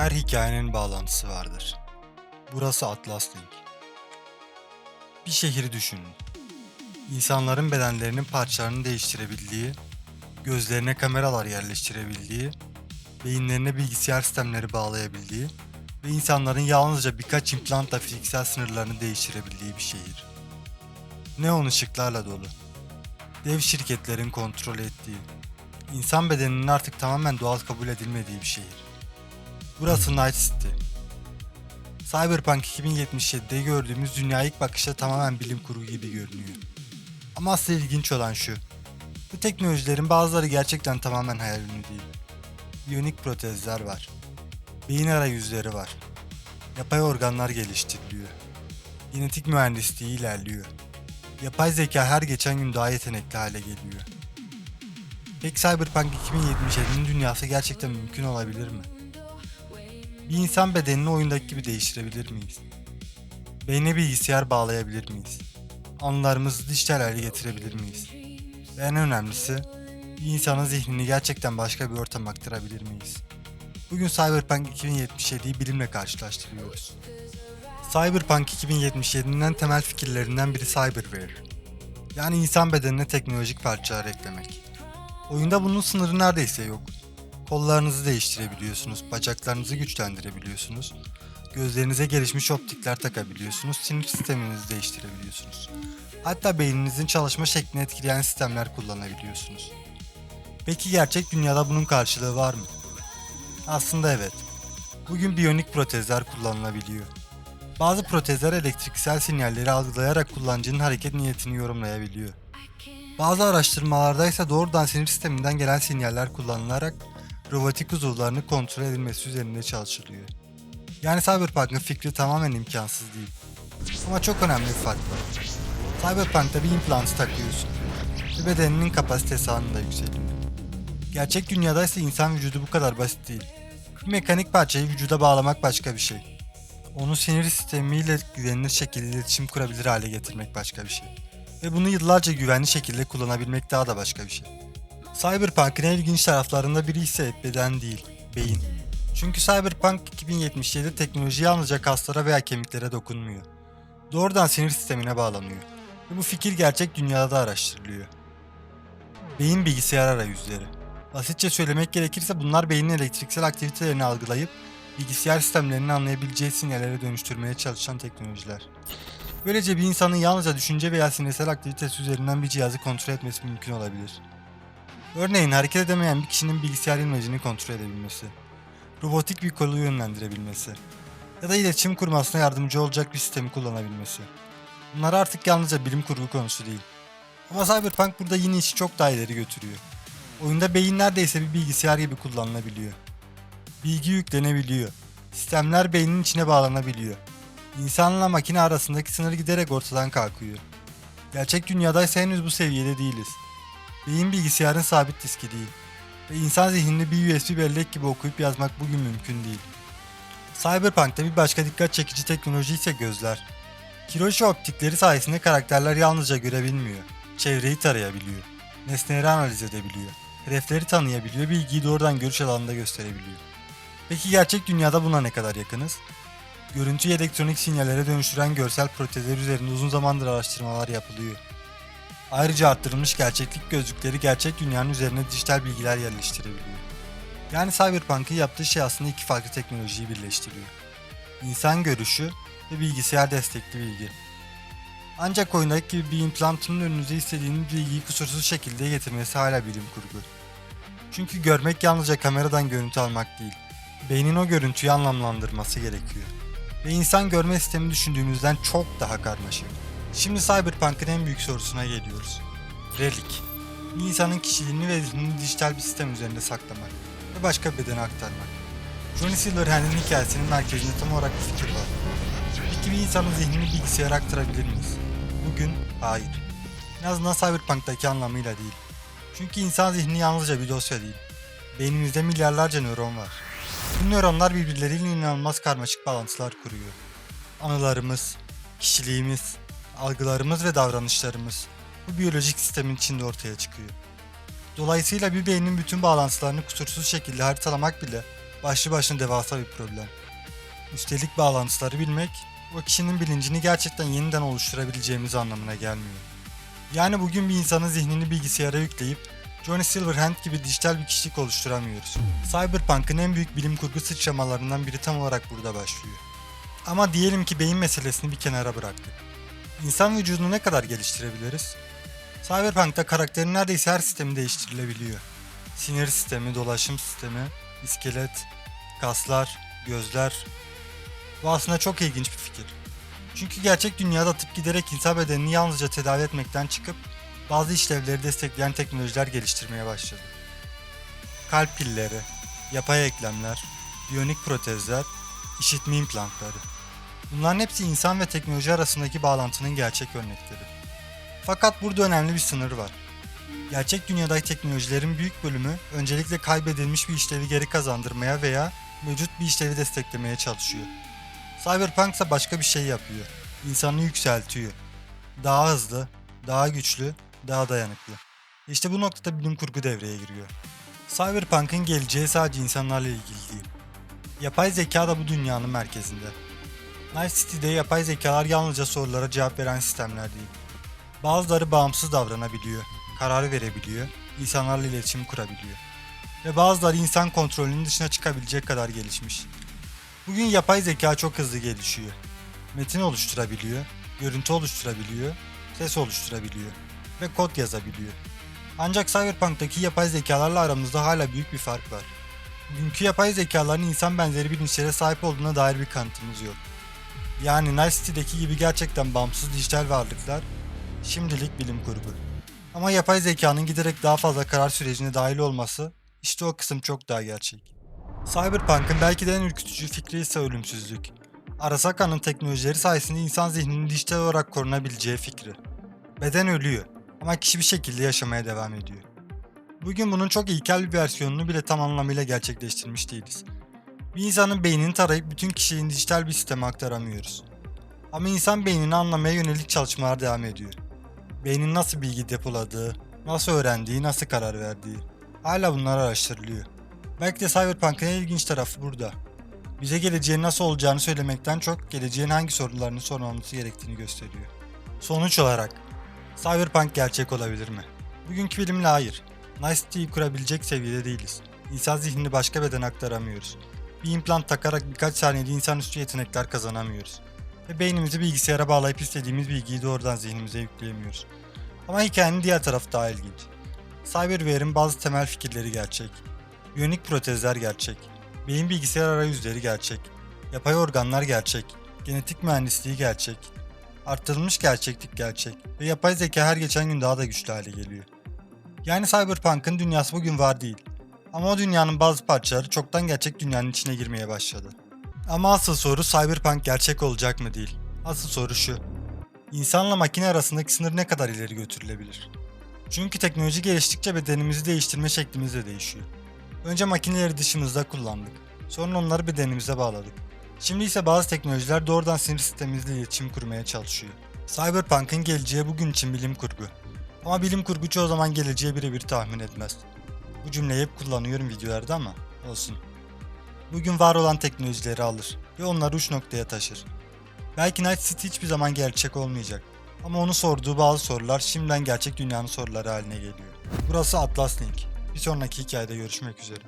Her hikayenin bağlantısı vardır. Burası Atlas Link. Bir şehri düşünün. İnsanların bedenlerinin parçalarını değiştirebildiği, gözlerine kameralar yerleştirebildiği, beyinlerine bilgisayar sistemleri bağlayabildiği ve insanların yalnızca birkaç implantla fiziksel sınırlarını değiştirebildiği bir şehir. Neon ışıklarla dolu. Dev şirketlerin kontrol ettiği, insan bedeninin artık tamamen doğal kabul edilmediği bir şehir. Burası Night City. Cyberpunk 2077'de gördüğümüz dünya ilk bakışta tamamen bilim kurgu gibi görünüyor. Ama asıl ilginç olan şu. Bu teknolojilerin bazıları gerçekten tamamen hayal ürünü değil. Biyonik protezler var. Beyin arayüzleri var. Yapay organlar geliştiriliyor. Genetik mühendisliği ilerliyor. Yapay zeka her geçen gün daha yetenekli hale geliyor. Peki Cyberpunk 2077'nin dünyası gerçekten mümkün olabilir mi? Bir insan bedenini oyundaki gibi değiştirebilir miyiz? Beyne bilgisayar bağlayabilir miyiz? Anılarımızı dijital hale getirebilir miyiz? Ve en önemlisi, bir insanın zihnini gerçekten başka bir ortama aktarabilir miyiz? Bugün Cyberpunk 2077'yi bilimle karşılaştırıyoruz. Cyberpunk 2077'nin en temel fikirlerinden biri Cyberware. Yani insan bedenine teknolojik parçalar eklemek. Oyunda bunun sınırı neredeyse yok. Kollarınızı değiştirebiliyorsunuz, bacaklarınızı güçlendirebiliyorsunuz, gözlerinize gelişmiş optikler takabiliyorsunuz, sinir sisteminizi değiştirebiliyorsunuz. Hatta beyninizin çalışma şeklini etkileyen sistemler kullanabiliyorsunuz. Peki gerçek dünyada bunun karşılığı var mı? Aslında evet. Bugün biyonik protezler kullanılabiliyor. Bazı protezler elektriksel sinyalleri algılayarak kullanıcının hareket niyetini yorumlayabiliyor. Bazı araştırmalarda ise doğrudan sinir sisteminden gelen sinyaller kullanılarak robotik uzuvlarını kontrol edilmesi üzerinde çalışılıyor. Yani Cyberpunk'ın fikri tamamen imkansız değil. Ama çok önemli bir fark var. Cyberpunk'ta bir implantı takıyorsun ve bedeninin kapasitesi anında yükseliyor. Gerçek dünyada ise insan vücudu bu kadar basit değil. Bir mekanik parçayı vücuda bağlamak başka bir şey. Onu sinir sistemiyle güvenilir şekilde iletişim kurabilir hale getirmek başka bir şey. Ve bunu yıllarca güvenli şekilde kullanabilmek daha da başka bir şey. Cyberpunk'ın en ilginç taraflarında biri ise beden değil, beyin. Çünkü Cyberpunk 2077 teknoloji yalnızca kaslara veya kemiklere dokunmuyor. Doğrudan sinir sistemine bağlanıyor. Ve bu fikir gerçek dünyada da araştırılıyor. Beyin bilgisayar arayüzleri. Basitçe söylemek gerekirse bunlar beynin elektriksel aktivitelerini algılayıp bilgisayar sistemlerini anlayabileceği sinyallere dönüştürmeye çalışan teknolojiler. Böylece bir insanın yalnızca düşünce veya sinirsel aktivitesi üzerinden bir cihazı kontrol etmesi mümkün olabilir. Örneğin hareket edemeyen bir kişinin bilgisayar imajını kontrol edebilmesi, robotik bir kolu yönlendirebilmesi ya da iletişim kurmasına yardımcı olacak bir sistemi kullanabilmesi. Bunlar artık yalnızca bilim kurgu konusu değil. Ama Cyberpunk burada yine işi çok daha ileri götürüyor. Oyunda beyin neredeyse bir bilgisayar gibi kullanılabiliyor. Bilgi yüklenebiliyor. Sistemler beynin içine bağlanabiliyor. İnsanla makine arasındaki sınır giderek ortadan kalkıyor. Gerçek dünyada ise henüz bu seviyede değiliz. Beyin bilgisayarın sabit diski değil. Ve insan zihnini bir USB bellek gibi okuyup yazmak bugün mümkün değil. Cyberpunk'ta bir başka dikkat çekici teknoloji ise gözler. Kiroshi optikleri sayesinde karakterler yalnızca görebilmiyor. Çevreyi tarayabiliyor. Nesneleri analiz edebiliyor. Hedefleri tanıyabiliyor, bilgiyi doğrudan görüş alanında gösterebiliyor. Peki gerçek dünyada buna ne kadar yakınız? Görüntüyü elektronik sinyallere dönüştüren görsel protezler üzerinde uzun zamandır araştırmalar yapılıyor. Ayrıca arttırılmış gerçeklik gözlükleri gerçek dünyanın üzerine dijital bilgiler yerleştirebiliyor. Yani Cyberpunk'ın yaptığı şey aslında iki farklı teknolojiyi birleştiriyor. İnsan görüşü ve bilgisayar destekli bilgi. Ancak oyundaki gibi bir implantının önünüze istediğiniz bilgiyi kusursuz şekilde getirmesi hala bilim kurgu. Çünkü görmek yalnızca kameradan görüntü almak değil. Beynin o görüntüyü anlamlandırması gerekiyor. Ve insan görme sistemi düşündüğümüzden çok daha karmaşık. Şimdi Cyberpunk'ın en büyük sorusuna geliyoruz. Relic. Bir insanın kişiliğini ve zihnini dijital bir sistem üzerinde saklamak ve başka bir bedene aktarmak. Johnny Silverhand'in hikayesinin merkezinde tam olarak bir fikir var. Peki bir insanın zihnini bilgisayara aktarabilir miyiz? Bugün hayır. En azından Cyberpunk'taki anlamıyla değil. Çünkü insan zihni yalnızca bir dosya değil. Beynimizde milyarlarca nöron var. Bu nöronlar birbirleriyle inanılmaz karmaşık bağlantılar kuruyor. Anılarımız, kişiliğimiz, algılarımız ve davranışlarımız bu biyolojik sistemin içinde ortaya çıkıyor. Dolayısıyla bir beynin bütün bağlantılarını kusursuz şekilde haritalamak bile başlı başına devasa bir problem. Üstelik bağlantıları bilmek, o kişinin bilincini gerçekten yeniden oluşturabileceğimiz anlamına gelmiyor. Yani bugün bir insanın zihnini bilgisayara yükleyip Johnny Silverhand gibi dijital bir kişilik oluşturamıyoruz. Cyberpunk'ın en büyük bilim kurgu sıçramalarından biri tam olarak burada başlıyor. Ama diyelim ki beyin meselesini bir kenara bıraktık. İnsan vücudunu ne kadar geliştirebiliriz? Cyberpunk'ta karakterin neredeyse her sistemi değiştirilebiliyor. Sinir sistemi, dolaşım sistemi, iskelet, kaslar, gözler. Bu aslında çok ilginç bir fikir. Çünkü gerçek dünyada tıp giderek insan bedenini yalnızca tedavi etmekten çıkıp bazı işlevleri destekleyen teknolojiler geliştirmeye başladı. Kalp pilleri, yapay eklemler, biyonik protezler, işitme implantları. Bunların hepsi insan ve teknoloji arasındaki bağlantının gerçek örnekleri. Fakat burada önemli bir sınır var. Gerçek dünyadaki teknolojilerin büyük bölümü öncelikle kaybedilmiş bir işlevi geri kazandırmaya veya mevcut bir işlevi desteklemeye çalışıyor. Cyberpunk ise başka bir şey yapıyor. İnsanı yükseltiyor. Daha hızlı, daha güçlü, daha dayanıklı. İşte bu noktada bilim kurgu devreye giriyor. Cyberpunk'ın geleceği sadece insanlarla ilgili değil. Yapay zeka da bu dünyanın merkezinde. Night City'de yapay zekalar yalnızca sorulara cevap veren sistemler değil. Bazıları bağımsız davranabiliyor, karar verebiliyor, insanlarla iletişim kurabiliyor. Ve bazıları insan kontrolünün dışına çıkabilecek kadar gelişmiş. Bugün yapay zeka çok hızlı gelişiyor. Metin oluşturabiliyor, görüntü oluşturabiliyor, ses oluşturabiliyor ve kod yazabiliyor. Ancak Cyberpunk'taki yapay zekalarla aramızda hala büyük bir fark var. Bugünkü yapay zekaların insan benzeri bilinçlere sahip olduğuna dair bir kanıtımız yok. Yani Night City'deki gibi gerçekten bağımsız dijital varlıklar şimdilik bilim kurgu. Ama yapay zekanın giderek daha fazla karar sürecine dahil olması, işte o kısım çok daha gerçek. Cyberpunk'ın belki de en ürkütücü fikri ise ölümsüzlük. Arasaka'nın teknolojileri sayesinde insan zihninin dijital olarak korunabileceği fikri. Beden ölüyor ama kişi bir şekilde yaşamaya devam ediyor. Bugün bunun çok ilkel bir versiyonunu bile tam anlamıyla gerçekleştirmiş değiliz. Bir insanın beynini tarayıp bütün kişiliğini dijital bir sisteme aktaramıyoruz. Ama insan beynini anlamaya yönelik çalışmalar devam ediyor. Beynin nasıl bilgi depoladığı, nasıl öğrendiği, nasıl karar verdiği. Hala bunlar araştırılıyor. Belki de Cyberpunk'ın en ilginç tarafı burada. Bize geleceğin nasıl olacağını söylemekten çok geleceğin hangi sorularını sormamız gerektiğini gösteriyor. Sonuç olarak, Cyberpunk gerçek olabilir mi? Bugünkü bilimle hayır. Night City'yi kurabilecek seviyede değiliz. İnsan zihnini başka bedene aktaramıyoruz. Bir implant takarak birkaç saniyede insanüstü yetenekler kazanamıyoruz. Ve beynimizi bilgisayara bağlayıp istediğimiz bilgiyi doğrudan zihnimize yükleyemiyoruz. Ama hikayenin diğer tarafı daha ilginç. Cyberware'in bazı temel fikirleri gerçek. Biyonik protezler gerçek. Beyin bilgisayar arayüzleri gerçek. Yapay organlar gerçek. Genetik mühendisliği gerçek. Arttırılmış gerçeklik gerçek. Ve yapay zeka her geçen gün daha da güçlü hale geliyor. Yani Cyberpunk'ın dünyası bugün var değil. Ama o dünyanın bazı parçaları çoktan gerçek dünyanın içine girmeye başladı. Ama asıl soru Cyberpunk gerçek olacak mı değil. Asıl soru şu. İnsanla makine arasındaki sınır ne kadar ileri götürülebilir? Çünkü teknoloji geliştikçe bedenimizi değiştirme şeklimiz de değişiyor. Önce makineleri dışımızda kullandık. Sonra onları bedenimize bağladık. Şimdi ise bazı teknolojiler doğrudan sinir sistemimizle iletişim kurmaya çalışıyor. Cyberpunk'ın geleceği bugün için bilim kurgu. Ama bilim kurgu çoğu zaman geleceği birebir tahmin etmez. Bu cümleyi hep kullanıyorum videolarda ama olsun. Bugün var olan teknolojileri alır ve onları uç noktaya taşır. Belki Night City hiçbir zaman gerçek olmayacak. Ama onu sorduğu bazı sorular şimdiden gerçek dünyanın soruları haline geliyor. Burası Atlas Link. Bir sonraki hikayede görüşmek üzere.